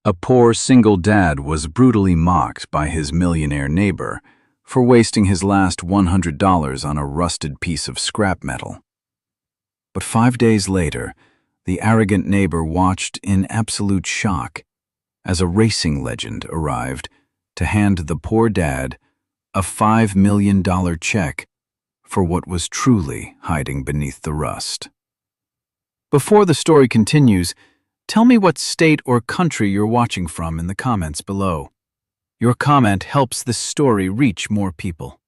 A poor single dad was brutally mocked by his millionaire neighbor for wasting his last $100 on a rusted piece of scrap metal. But 5 days later, the arrogant neighbor watched in absolute shock as a racing legend arrived to hand the poor dad a $5 million check for what was truly hiding beneath the rust. Before the story continues, tell me what state or country you're watching from in the comments below. Your comment helps this story reach more people.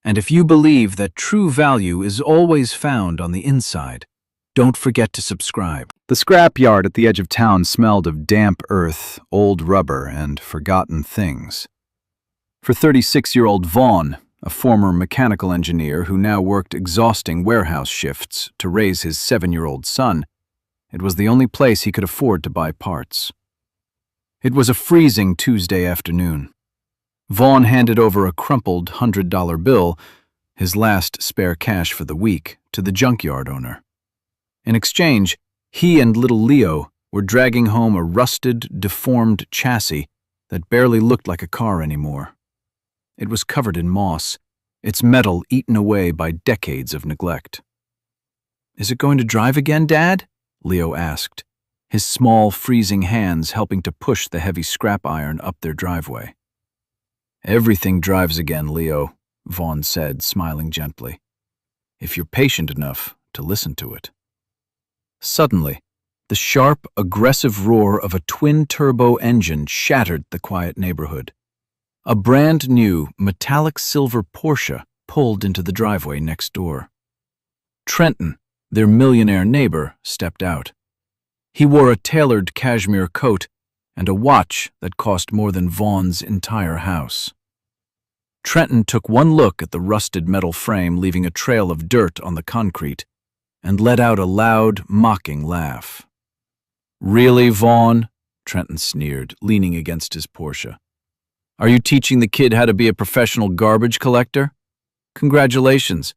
And if you believe that true value is always found on the inside, don't forget to subscribe. The scrapyard at the edge of town smelled of damp earth, old rubber, and forgotten things. For 36-year-old Vaughn, a former mechanical engineer who now worked exhausting warehouse shifts to raise his 7-year-old son, it was the only place he could afford to buy parts. It was a freezing Tuesday afternoon. Vaughn handed over a crumpled $100 bill, his last spare cash for the week, to the junkyard owner. In exchange, he and little Leo were dragging home a rusted, deformed chassis that barely looked like a car anymore. It was covered in moss, its metal eaten away by decades of neglect. "Is it going to drive again, Dad?" Leo asked, his small, freezing hands helping to push the heavy scrap iron up their driveway. "Everything drives again, Leo," Vaughn said, smiling gently, "if you're patient enough to listen to it." Suddenly, the sharp, aggressive roar of a twin-turbo engine shattered the quiet neighborhood. A brand-new, metallic silver Porsche pulled into the driveway next door. Trenton, their millionaire neighbor, stepped out. He wore a tailored cashmere coat and a watch that cost more than Vaughn's entire house. Trenton took one look at the rusted metal frame, leaving a trail of dirt on the concrete, and let out a loud, mocking laugh. "Really, Vaughn?" Trenton sneered, leaning against his Porsche. "Are you teaching the kid how to be a professional garbage collector? Congratulations.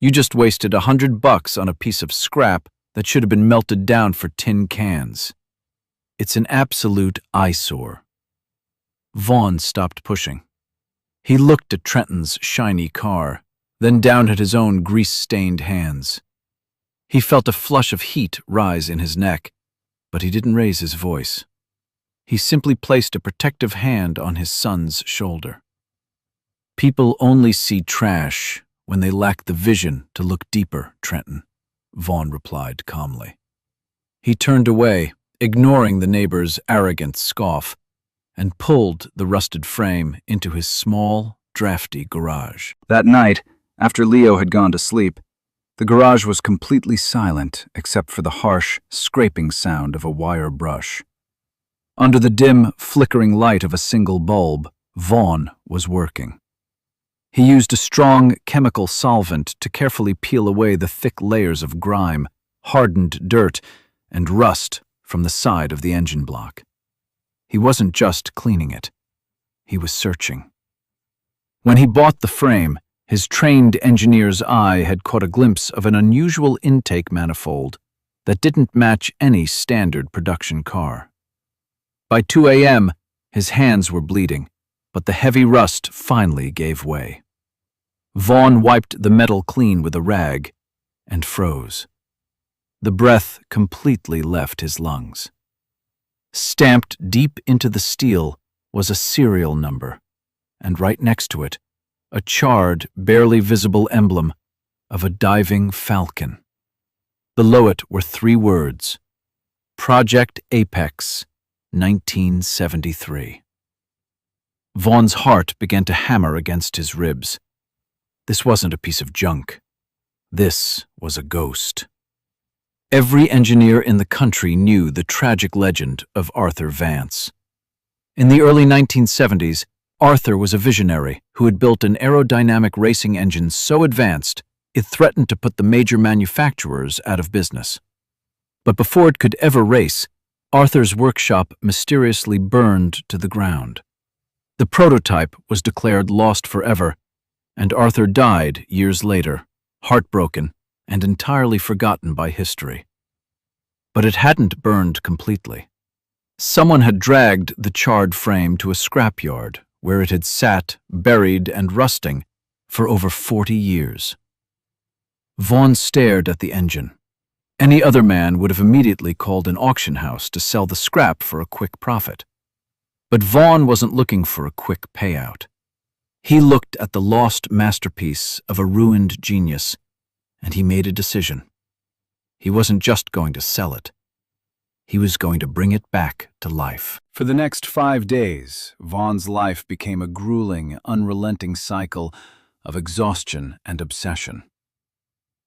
You just wasted $100 on a piece of scrap that should have been melted down for tin cans. It's an absolute eyesore." Vaughn stopped pushing. He looked at Trenton's shiny car, then down at his own grease-stained hands. He felt a flush of heat rise in his neck, but he didn't raise his voice. He simply placed a protective hand on his son's shoulder. "People only see trash when they lack the vision to look deeper, Trenton," Vaughn replied calmly. He turned away, ignoring the neighbor's arrogant scoff, and pulled the rusted frame into his small, drafty garage. That night, after Leo had gone to sleep, the garage was completely silent except for the harsh, scraping sound of a wire brush. Under the dim, flickering light of a single bulb, Vaughn was working. He used a strong chemical solvent to carefully peel away the thick layers of grime, hardened dirt, and rust from the side of the engine block. He wasn't just cleaning it. He was searching. When he bought the frame, his trained engineer's eye had caught a glimpse of an unusual intake manifold that didn't match any standard production car. By 2 a.m., his hands were bleeding, but the heavy rust finally gave way. Vaughn wiped the metal clean with a rag and froze. The breath completely left his lungs. Stamped deep into the steel was a serial number, and right next to it, a charred, barely visible emblem of a diving falcon. Below it were 3 words: Project Apex, 1973. Vaughn's heart began to hammer against his ribs. This wasn't a piece of junk. This was a ghost. Every engineer in the country knew the tragic legend of Arthur Vance. In the early 1970s, Arthur was a visionary who had built an aerodynamic racing engine so advanced it threatened to put the major manufacturers out of business. But before it could ever race, Arthur's workshop mysteriously burned to the ground. The prototype was declared lost forever, and Arthur died years later, heartbroken and entirely forgotten by history. But it hadn't burned completely. Someone had dragged the charred frame to a scrapyard, where it had sat, buried and rusting, for over 40 years. Vaughn stared at the engine. Any other man would have immediately called an auction house to sell the scrap for a quick profit. But Vaughn wasn't looking for a quick payout. He looked at the lost masterpiece of a ruined genius, and he made a decision. He wasn't just going to sell it. He was going to bring it back to life. For the next 5 days, Vaughn's life became a grueling, unrelenting cycle of exhaustion and obsession.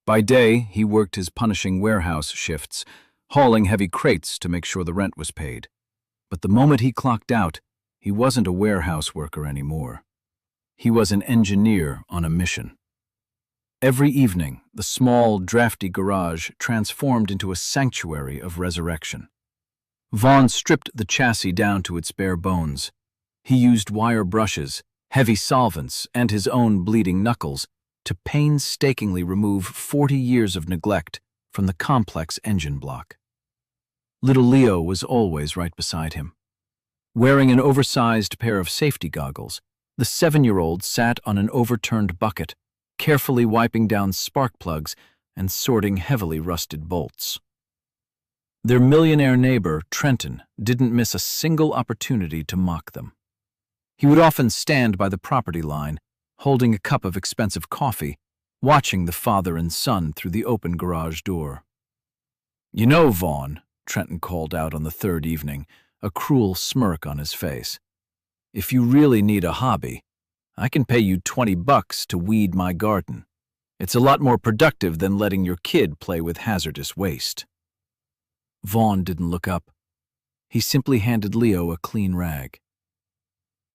By day, he worked his punishing warehouse shifts, hauling heavy crates to make sure the rent was paid. But the moment he clocked out, he wasn't a warehouse worker anymore. He was an engineer on a mission. Every evening, the small, drafty garage transformed into a sanctuary of resurrection. Vaughn stripped the chassis down to its bare bones. He used wire brushes, heavy solvents, and his own bleeding knuckles to painstakingly remove 40 years of neglect from the complex engine block. Little Leo was always right beside him. Wearing an oversized pair of safety goggles, the 7-year-old sat on an overturned bucket, carefully wiping down spark plugs and sorting heavily rusted bolts. Their millionaire neighbor, Trenton, didn't miss a single opportunity to mock them. He would often stand by the property line, holding a cup of expensive coffee, watching the father and son through the open garage door. "You know, Vaughn," Trenton called out on the third evening, a cruel smirk on his face, "if you really need a hobby, I can pay you $20 to weed my garden. It's a lot more productive than letting your kid play with hazardous waste." Vaughn didn't look up. He simply handed Leo a clean rag.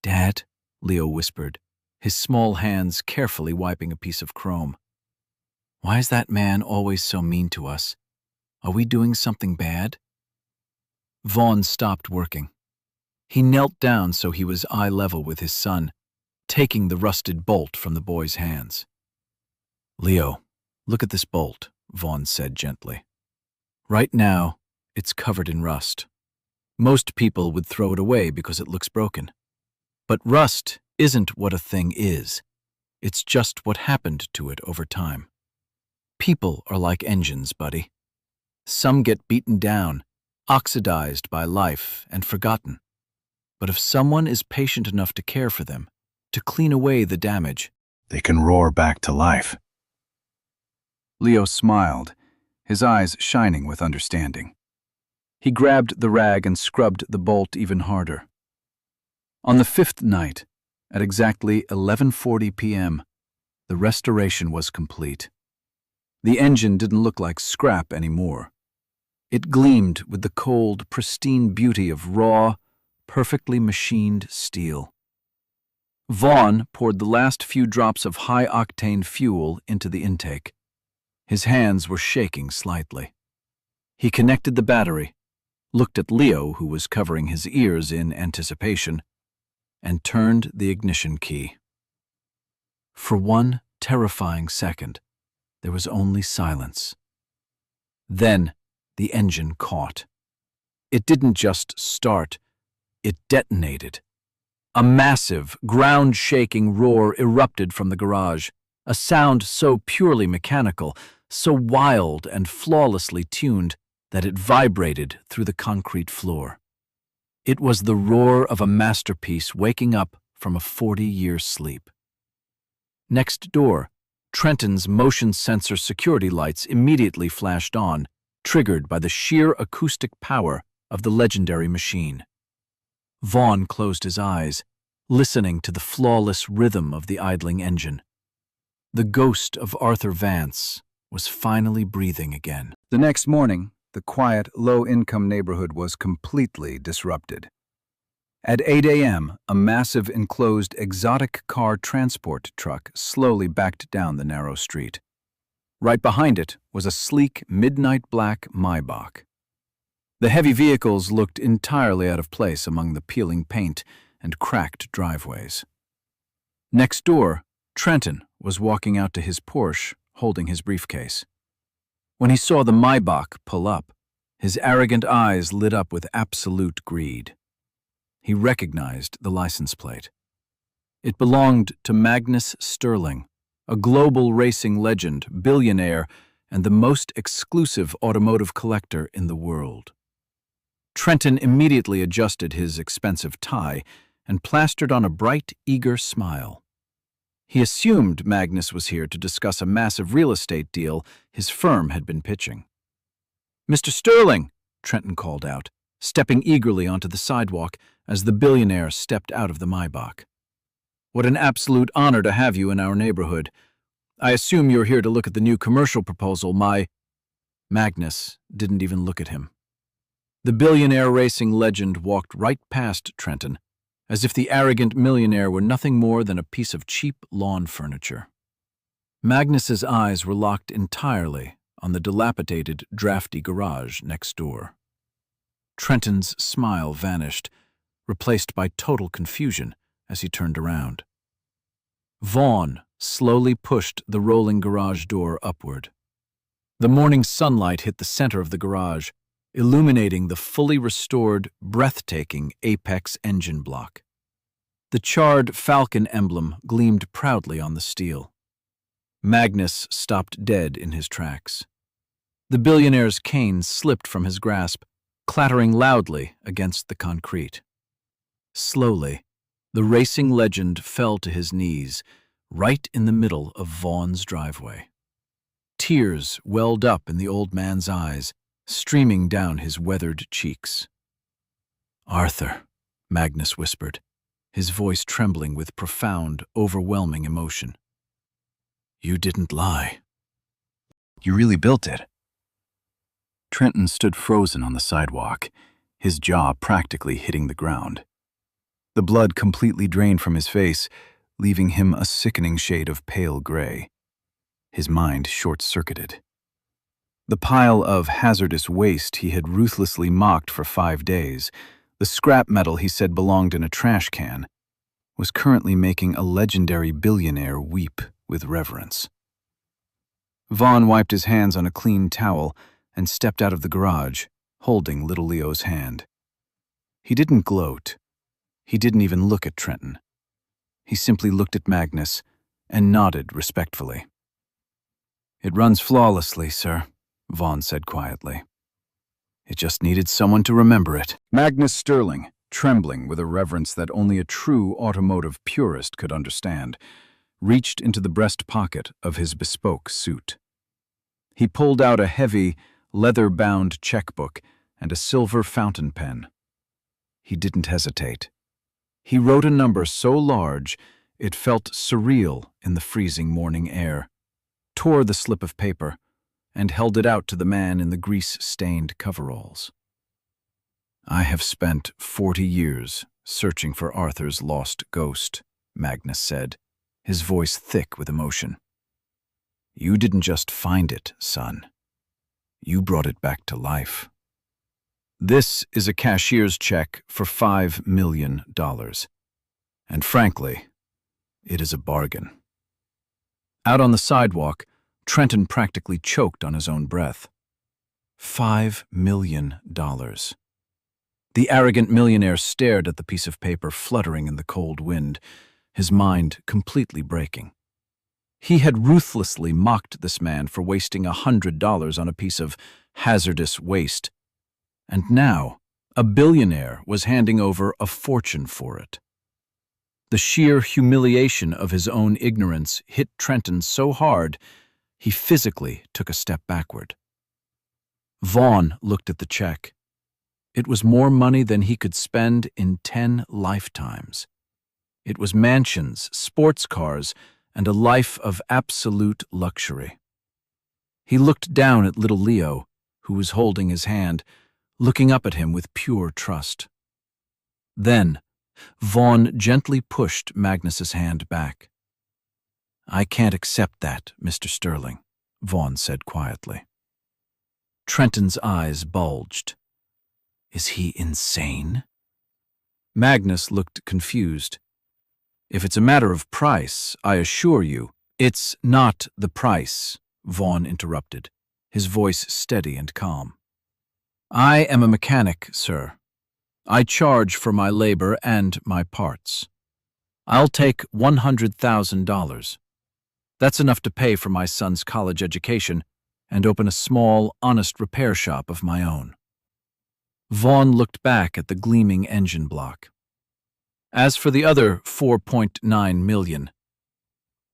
"Dad," Leo whispered, his small hands carefully wiping a piece of chrome. "Why is that man always so mean to us? Are we doing something bad?" Vaughn stopped working. He knelt down so he was eye level with his son, taking the rusted bolt from the boy's hands. "Leo, look at this bolt," Vaughn said gently. "Right now, it's covered in rust. Most people would throw it away because it looks broken. But rust isn't what a thing is. It's just what happened to it over time. People are like engines, buddy. Some get beaten down, oxidized by life, and forgotten. But if someone is patient enough to care for them, to clean away the damage, they can roar back to life." Leo smiled, his eyes shining with understanding. He grabbed the rag and scrubbed the bolt even harder. On the 5th night, at exactly 11:40 p.m., the restoration was complete. The engine didn't look like scrap anymore. It gleamed with the cold, pristine beauty of raw, perfectly machined steel. Vaughn poured the last few drops of high-octane fuel into the intake. His hands were shaking slightly. He connected the battery, looked at Leo, who was covering his ears in anticipation, and turned the ignition key. For one terrifying second, there was only silence. Then the engine caught. It didn't just start, it detonated. A massive, ground-shaking roar erupted from the garage, a sound so purely mechanical, so wild and flawlessly tuned that it vibrated through the concrete floor. It was the roar of a masterpiece waking up from a 40-year sleep. Next door, Trenton's motion sensor security lights immediately flashed on, triggered by the sheer acoustic power of the legendary machine. Vaughn closed his eyes, listening to the flawless rhythm of the idling engine. The ghost of Arthur Vance was finally breathing again. The next morning, the quiet, low-income neighborhood was completely disrupted. At 8 a.m., a massive enclosed exotic car transport truck slowly backed down the narrow street. Right behind it was a sleek, midnight black Maybach. The heavy vehicles looked entirely out of place among the peeling paint and cracked driveways. Next door, Trenton was walking out to his Porsche, holding his briefcase. When he saw the Maybach pull up, His arrogant eyes lit up with absolute greed. He recognized the license plate. It belonged to Magnus Sterling, a global racing legend, billionaire, and the most exclusive automotive collector in the world. Trenton immediately adjusted his expensive tie and plastered on a bright, eager smile. He assumed Magnus was here to discuss a massive real estate deal his firm had been pitching. "Mr. Sterling," Trenton called out, stepping eagerly onto the sidewalk as the billionaire stepped out of the Maybach. "What an absolute honor to have you in our neighborhood. I assume you're here to look at the new commercial proposal Magnus didn't even look at him. The billionaire racing legend walked right past Trenton, as if the arrogant millionaire were nothing more than a piece of cheap lawn furniture. Magnus's eyes were locked entirely on the dilapidated, drafty garage next door. Trenton's smile vanished, replaced by total confusion as he turned around. Vaughn slowly pushed the rolling garage door upward. The morning sunlight hit the center of the garage, illuminating the fully restored, breathtaking Apex engine block. The charred Falcon emblem gleamed proudly on the steel. Magnus stopped dead in his tracks. The billionaire's cane slipped from his grasp, clattering loudly against the concrete. Slowly, the racing legend fell to his knees, right in the middle of Vaughn's driveway. Tears welled up in the old man's eyes, streaming down his weathered cheeks. "Arthur," Magnus whispered, his voice trembling with profound, overwhelming emotion. "You didn't lie. You really built it." Trenton stood frozen on the sidewalk, his jaw practically hitting the ground. The blood completely drained from his face, leaving him a sickening shade of pale gray. His mind short-circuited. The pile of hazardous waste he had ruthlessly mocked for 5 days, the scrap metal he said belonged in a trash can, was currently making a legendary billionaire weep with reverence. Vaughn wiped his hands on a clean towel and stepped out of the garage, holding little Leo's hand. He didn't gloat. He didn't even look at Trenton. He simply looked at Magnus and nodded respectfully. "It runs flawlessly, sir," Vaughn said quietly. "It just needed someone to remember it." Magnus Sterling, trembling with a reverence that only a true automotive purist could understand, reached into the breast pocket of his bespoke suit. He pulled out a heavy, leather-bound checkbook and a silver fountain pen. He didn't hesitate. He wrote a number so large it felt surreal in the freezing morning air, tore the slip of paper, and held it out to the man in the grease-stained coveralls. "I have spent 40 years searching for Arthur's lost ghost," Magnus said, his voice thick with emotion. "You didn't just find it, son. You brought it back to life. This is a cashier's check for $5 million. And frankly, it is a bargain." Out on the sidewalk, Trenton practically choked on his own breath. $5 million. The arrogant millionaire stared at the piece of paper fluttering in the cold wind, his mind completely breaking. He had ruthlessly mocked this man for wasting $100 on a piece of hazardous waste. And now, a billionaire was handing over a fortune for it. The sheer humiliation of his own ignorance hit Trenton so hard, he physically took a step backward. Vaughn looked at the check. It was more money than he could spend in 10 lifetimes. It was mansions, sports cars, and a life of absolute luxury. He looked down at little Leo, who was holding his hand, looking up at him with pure trust. Then, Vaughn gently pushed Magnus's hand back. "I can't accept that, Mr. Sterling," Vaughn said quietly. Trenton's eyes bulged. "Is he insane?" Magnus looked confused. "If it's a matter of price, I assure you, it's not the price," Vaughn interrupted, his voice steady and calm. I am a mechanic, sir. I charge for my labor and my parts. I'll take $100,000. That's enough to pay for my son's college education and open a small, honest repair shop of my own. Vaughn looked back at the gleaming engine block. As for the other $4.9 million,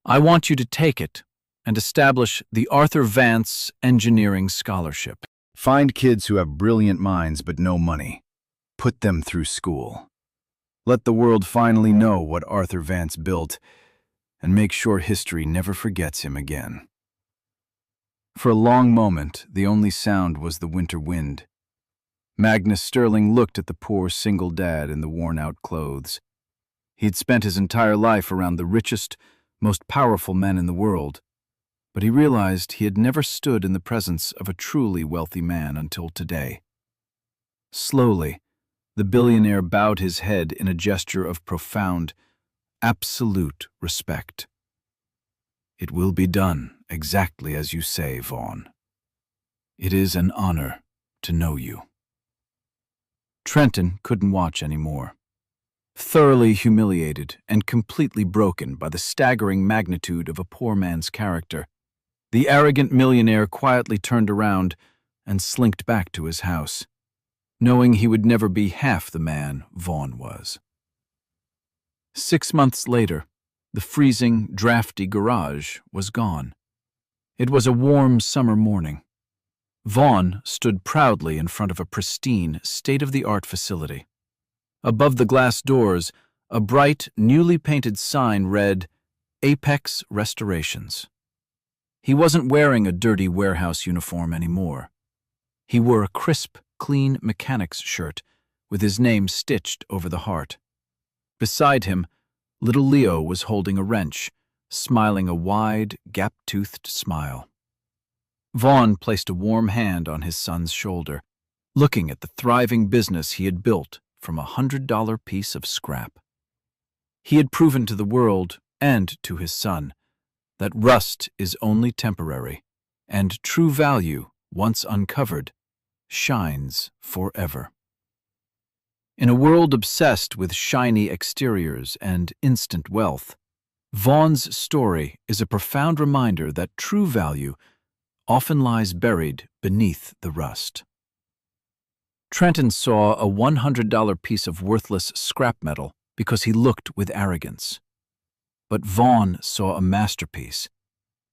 I want you to take it and establish the Arthur Vance Engineering Scholarship. Find kids who have brilliant minds but no money. Put them through school. Let the world finally know what Arthur Vance built, and make sure history never forgets him again. For a long moment, the only sound was the winter wind. Magnus Sterling looked at the poor single dad in the worn-out clothes. He'd spent his entire life around the richest, most powerful men in the world, but he realized he had never stood in the presence of a truly wealthy man until today. Slowly, the billionaire bowed his head in a gesture of profound, absolute respect. "It will be done exactly as you say, Vaughn. It is an honor to know you." Trenton couldn't watch anymore. Thoroughly humiliated and completely broken by the staggering magnitude of a poor man's character, the arrogant millionaire quietly turned around and slinked back to his house, knowing he would never be half the man Vaughn was. 6 months later, the freezing, drafty garage was gone. It was a warm summer morning. Vaughn stood proudly in front of a pristine, state-of-the-art facility. Above the glass doors, a bright, newly painted sign read, "Apex Restorations." He wasn't wearing a dirty warehouse uniform anymore. He wore a crisp, clean mechanic's shirt with his name stitched over the heart. Beside him, little Leo was holding a wrench, smiling a wide, gap-toothed smile. Vaughn placed a warm hand on his son's shoulder, looking at the thriving business he had built from a $100 piece of scrap. He had proven to the world and to his son that rust is only temporary, and true value, once uncovered, shines forever. In a world obsessed with shiny exteriors and instant wealth, Vaughn's story is a profound reminder that true value often lies buried beneath the rust. Trenton saw a $100 piece of worthless scrap metal because he looked with arrogance. But Vaughn saw a masterpiece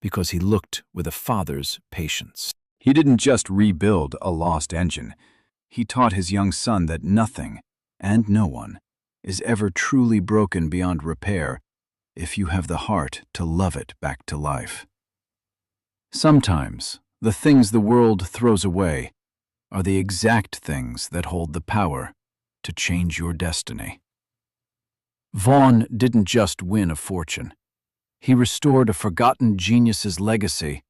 because he looked with a father's patience. He didn't just rebuild a lost engine. He taught his young son that nothing, and no one, is ever truly broken beyond repair if you have the heart to love it back to life. Sometimes, the things the world throws away are the exact things that hold the power to change your destiny. Vaughn didn't just win a fortune. He restored a forgotten genius's legacy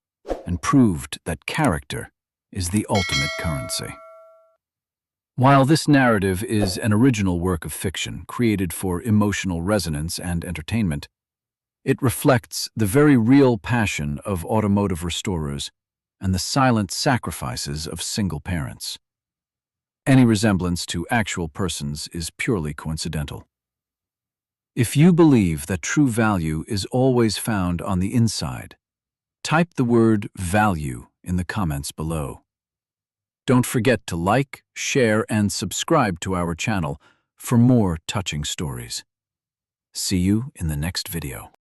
and proved that character is the ultimate currency. While this narrative is an original work of fiction created for emotional resonance and entertainment, it reflects the very real passion of automotive restorers and the silent sacrifices of single parents. Any resemblance to actual persons is purely coincidental. If you believe that true value is always found on the inside, type the word value in the comments below. Don't forget to like, share, and subscribe to our channel for more touching stories. See you in the next video.